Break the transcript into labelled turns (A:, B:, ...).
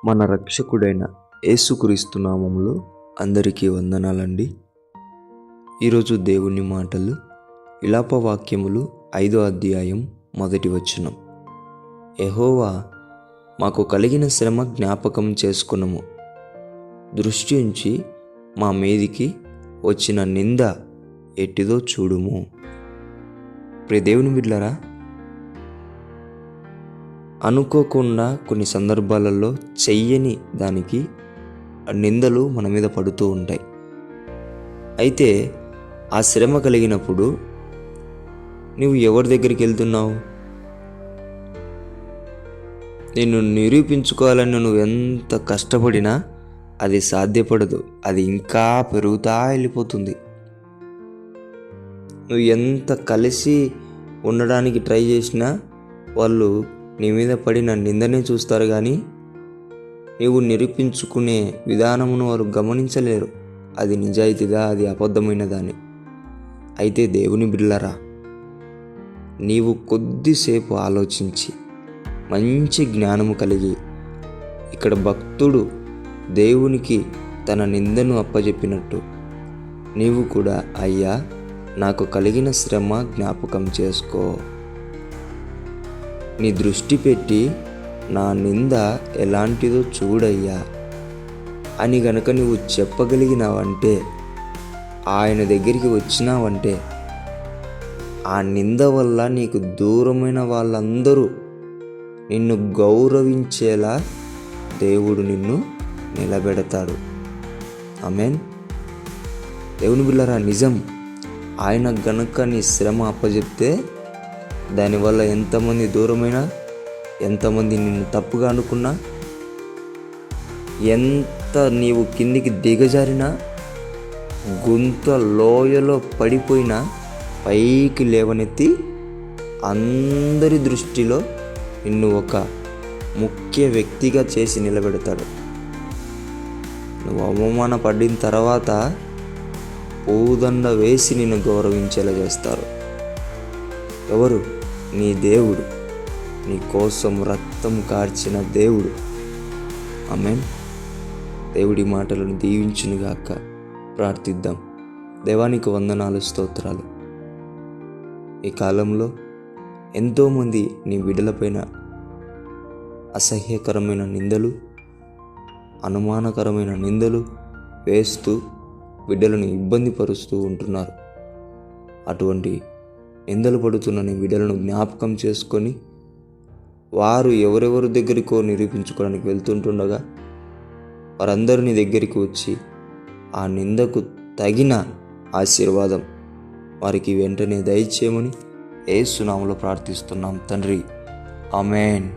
A: మన రక్షకుడైన యేసుక్రీస్తు నామములో అందరికీ వందనాలండి. ఈరోజు దేవుని మాటలు విలాపవాక్యములు 5వ అధ్యాయం 1వ వచనం. యెహోవా మాకు కలిగిన శ్రమ జ్ఞాపకం చేసుకునము, దృష్టి ఉంచి మా మీదికి వచ్చిన నింద ఎట్టిదో చూడుము. ప్రియ దేవుని బిడ్డలారా, అనుకోకుండా కొన్ని సందర్భాలలో చెయ్యని దానికి నిందలు మన మీద పడుతూ ఉంటాయి. అయితే ఆ శ్రమ కలిగినప్పుడు నువ్వు ఎవరి దగ్గరికి వెళ్తున్నావు? నిన్ను నిరూపించుకోవాలని నువ్వు ఎంత కష్టపడినా అది సాధ్యపడదు. అది ఇంకా పెరుగుతా వెళ్ళిపోతుంది. నువ్వు ఎంత కలిసి ఉండడానికి ట్రై చేసినా వాళ్ళు నీ మీద పడిన నిందనే చూస్తారు, కానీ నీవు నిరూపించుకునే విధానమును వారు గమనించలేరు. అది నిజాయితీదా, అది అబద్ధమైనదా అని. అయితే దేవుని బిడ్డలారా, నీవు కొద్దిసేపు ఆలోచించి మంచి జ్ఞానము కలిగి, ఇక్కడ భక్తుడు దేవునికి తన నిందను అప్పజెప్పినట్టు నీవు కూడా, అయ్యా నాకు కలిగిన శ్రమ జ్ఞాపకం చేసుకో, నీ దృష్టి పెట్టి నా నింద ఎలాంటిదో చూడయ్యా అని గనక నువ్వు చెప్పగలిగినావంటే, ఆయన దగ్గరికి వచ్చినావంటే, ఆ నింద వల్ల నీకు దూరమైన వాళ్ళందరూ నిన్ను గౌరవించేలా దేవుడు నిన్ను నిలబెడతాడు. ఆమేన్. దేవుని బిడ్డలారా, నిజం. ఆయన గనుక నీ శ్రమ అప్పచెప్తే దానివల్ల ఎంతమంది దూరమైనా, ఎంతమంది నిన్ను తప్పుగా అనుకున్నా, ఎంత నీవు కిందికి దిగజారినా, గుంత లోయలో పడిపోయినా పైకి లేవనెత్తి అందరి దృష్టిలో నిన్ను ఒక ముఖ్య వ్యక్తిగా చేసి నిలబెడతాడు. నువ్వు అవమానపడిన తర్వాత పూదండ వేసి నిన్ను గౌరవించేలా చేస్తారు. ఎవరు? నీ దేవుడు, నీ కోసం రక్తం కార్చిన దేవుడు. ఆమేన్. దేవుడి మాటలను దీవించునుగాక. ప్రార్థిద్దాం. దేవానికి వందనాలు, స్తోత్రాలు. ఈ కాలంలో ఎంతోమంది నీ బిడ్డలపైన అసహ్యకరమైన నిందలు, అనుమానకరమైన నిందలు వేస్తూ బిడ్డలను ఇబ్బంది పరుస్తూ ఉంటున్నారు. అటువంటి నిందలు పడుతున్న నీ బిడ్డలను జ్ఞాపకం చేసుకొని, వారు ఎవరెవరి దగ్గరికో నిరూపించుకోవడానికి వెళ్తుంటుండగా వారందరూ నీ దగ్గరికి వచ్చి ఆ నిందకు తగిన ఆశీర్వాదం వారికి వెంటనే దయచేయమని యేసు నామములో ప్రార్థిస్తున్నాం తండ్రి. ఆమేన్.